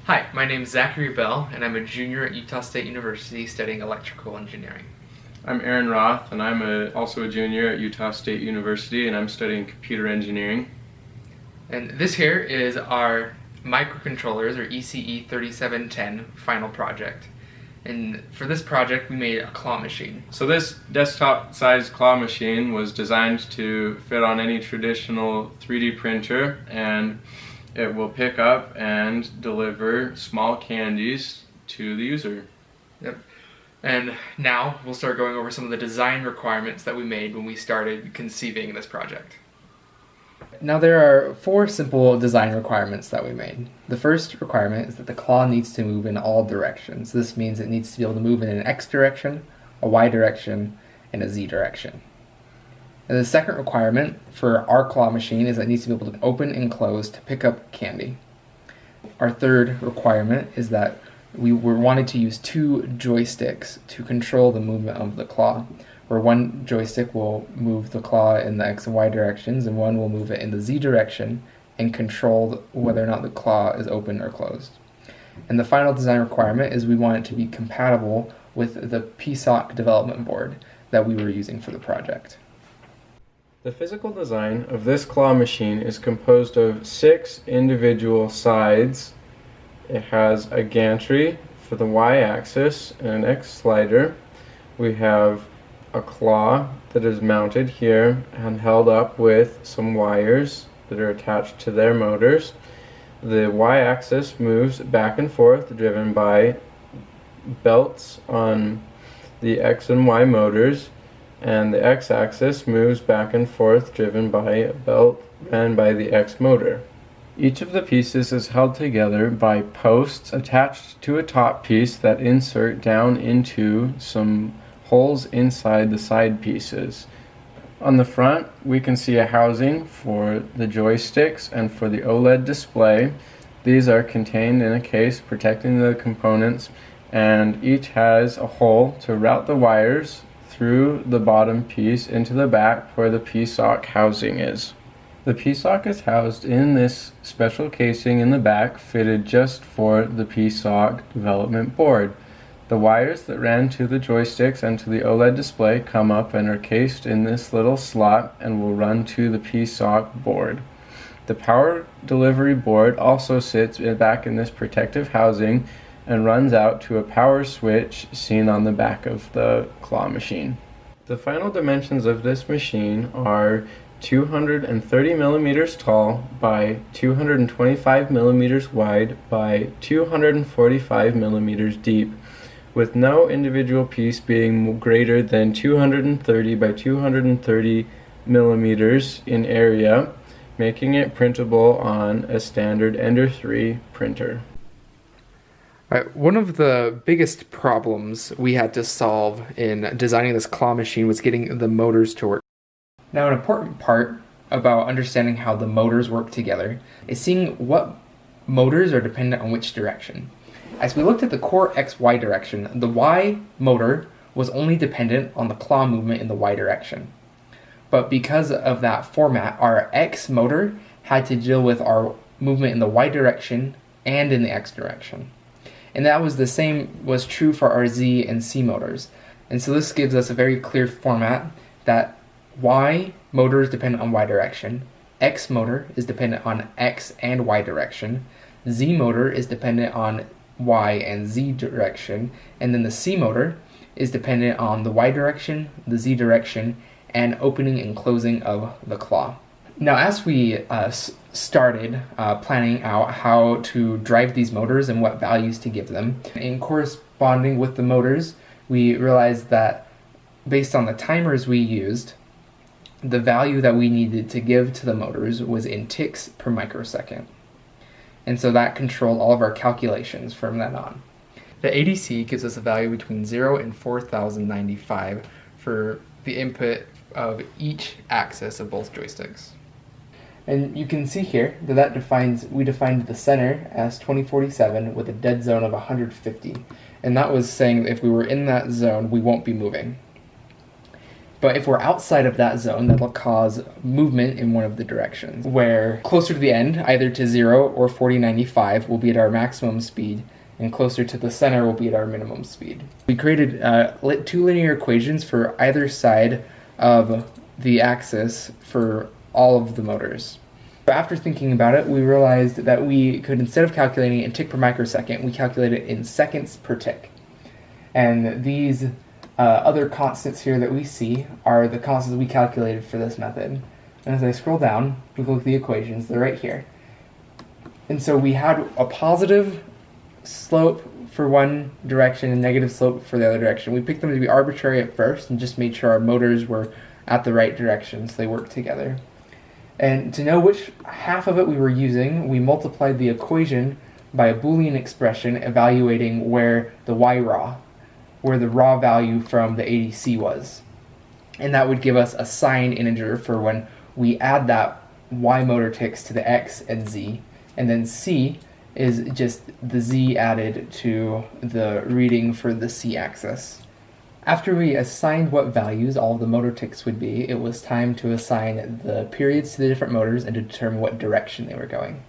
Hi, my name is Zachary Bell, and I'm a junior at Utah State University studying electrical engineering. I'm Aaron Roth, and I'm also a junior at Utah State University, and I'm studying computer engineering. And this here is our microcontrollers, or ECE 3710, final project. And for this project, we made a claw machine. So this desktop-sized claw machine was designed to fit on any traditional 3D printer, and it will pick up and deliver small candies to the user. Yep. And now we'll start going over some of the design requirements that we made when we started conceiving this project. Now there are 4 simple design requirements that we made. The first requirement is that the claw needs to move in all directions. This means it needs to be able to move in an X direction, a Y direction, and a Z direction. And the second requirement for our claw machine is that it needs to be able to open and close to pick up candy. Our third requirement is that we wanted to use 2 joysticks to control the movement of the claw, where one joystick will move the claw in the X and Y directions, and one will move it in the Z direction and control whether or not the claw is open or closed. And the final design requirement is we want it to be compatible with the PSOC development board that we were using for the project. The physical design of this claw machine is composed of 6 individual sides. It has a gantry for the Y-axis and an X slider. We have a claw that is mounted here and held up with some wires that are attached to their motors. The Y-axis moves back and forth, driven by belts on the X and Y motors, and the X-axis moves back and forth, driven by a belt ran by the X motor. Each of the pieces is held together by posts attached to a top piece that insert down into some holes inside the side pieces. On the front, we can see a housing for the joysticks and for the OLED display. These are contained in a case protecting the components, and each has a hole to route the wires through the bottom piece into the back where the PSOC housing is. The PSOC is housed in this special casing in the back, fitted just for the PSOC development board. The wires that ran to the joysticks and to the OLED display come up and are cased in this little slot and will run to the PSOC board. The power delivery board also sits back in this protective housing and runs out to a power switch seen on the back of the claw machine. The final dimensions of this machine are 230 millimeters tall by 225 millimeters wide by 245 millimeters deep, with no individual piece being greater than 230 by 230 millimeters in area, making it printable on a standard Ender 3 printer. One of the biggest problems we had to solve in designing this claw machine was getting the motors to work. Now, an important part about understanding how the motors work together is seeing what motors are dependent on which direction. As we looked at the core XY direction, the Y motor was only dependent on the claw movement in the Y direction. But because of that format, our X motor had to deal with our movement in the Y direction and in the X direction. And that was true for our Z and C motors. And so this gives us a very clear format that Y motor is dependent on Y direction, X motor is dependent on X and Y direction, Z motor is dependent on Y and Z direction, and then the C motor is dependent on the Y direction, the Z direction, and opening and closing of the claw. Now, as we started planning out how to drive these motors and what values to give them, in corresponding with the motors, we realized that based on the timers we used, the value that we needed to give to the motors was in ticks per microsecond. And so that controlled all of our calculations from then on. The ADC gives us a value between 0 and 4095 for the input of each axis of both joysticks. And you can see here that we defined the center as 2047 with a dead zone of 150. And that was saying that if we were in that zone, we won't be moving. But if we're outside of that zone, that'll cause movement in one of the directions, where closer to the end, either to 0 or 4095, will be at our maximum speed, and closer to the center will be at our minimum speed. We created two linear equations for either side of the axis for all of the motors. After thinking about it, we realized that we could, instead of calculating it in tick per microsecond, we calculate it in seconds per tick. And these other constants here that we see are the constants we calculated for this method. And as I scroll down, we look at the equations, they're right here. And so we had a positive slope for one direction and negative slope for the other direction. We picked them to be arbitrary at first and just made sure our motors were at the right direction so they worked together. And to know which half of it we were using, we multiplied the equation by a Boolean expression evaluating where the where the raw value from the ADC was. And that would give us a signed integer for when we add that Y motor ticks to the X and Z. And then C is just the Z added to the reading for the C axis. After we assigned what values all of the motor ticks would be, it was time to assign the periods to the different motors and to determine what direction they were going.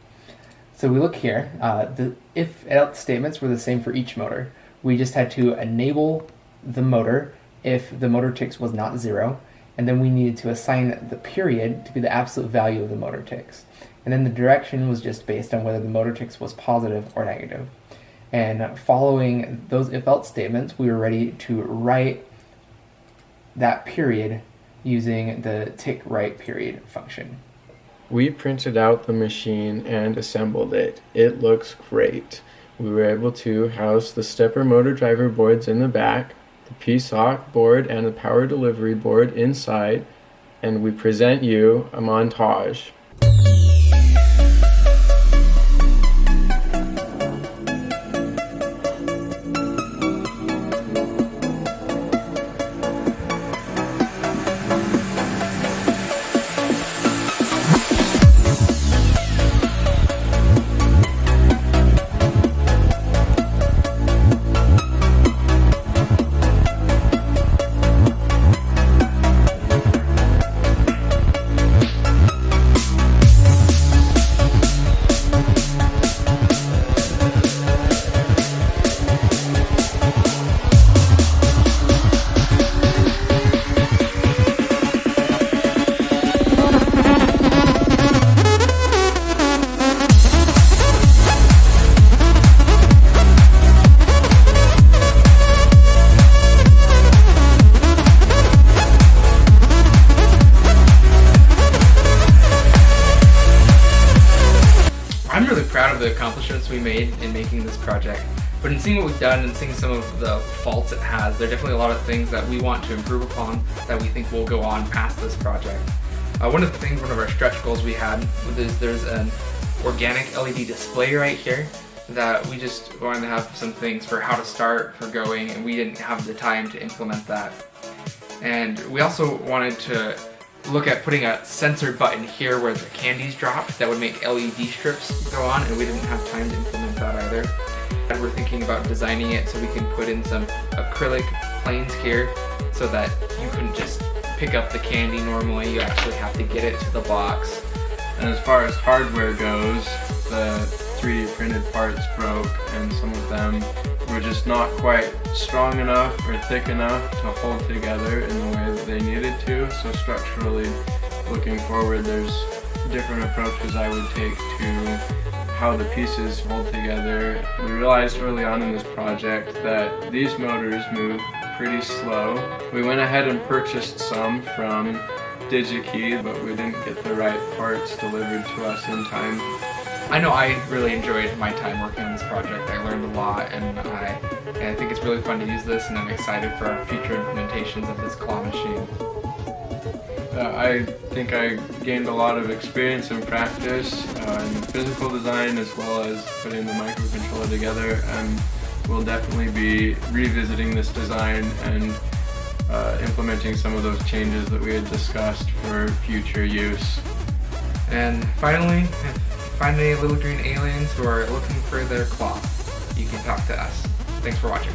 So we look here, the if-else statements were the same for each motor. We just had to enable the motor if the motor ticks was not 0, and then we needed to assign the period to be the absolute value of the motor ticks. And then the direction was just based on whether the motor ticks was positive or negative. And following those if-else statements, we were ready to write that period using the tick write period function. We printed out the machine and assembled it. It looks great. We were able to house the stepper motor driver boards in the back, the PSOC board and the power delivery board inside, and we present you a montage. I'm really proud of the accomplishments we made in making this project, but in seeing what we've done and seeing some of the faults it has, there are definitely a lot of things that we want to improve upon that we think will go on past this project. One of our stretch goals we had is there's an organic LED display right here that we just wanted to have some things for how to start, for going, and we didn't have the time to implement that. And we also wanted to look at putting a sensor button here where the candies drop that would make LED strips go on, and we didn't have time to implement that either. And we're thinking about designing it so we can put in some acrylic planes here so that you couldn't just pick up the candy normally, you actually have to get it to the box. And as far as hardware goes, the 3D printed parts broke, and some of them were just not quite strong enough or thick enough to hold together in the way that they needed to. So structurally, looking forward, there's different approaches I would take to how the pieces hold together. We realized early on in this project that these motors move pretty slow. We went ahead and purchased some from DigiKey, but we didn't get the right parts delivered to us in time. I know I really enjoyed my time working on this project. I learned a lot, and I think it's really fun to use this, and I'm excited for our future implementations of this claw machine. I think I gained a lot of experience and practice in physical design as well as putting the microcontroller together, and we'll definitely be revisiting this design and implementing some of those changes that we had discussed for future use. And finally, if you find any little green aliens who are looking for their claw, you can talk to us. Thanks for watching.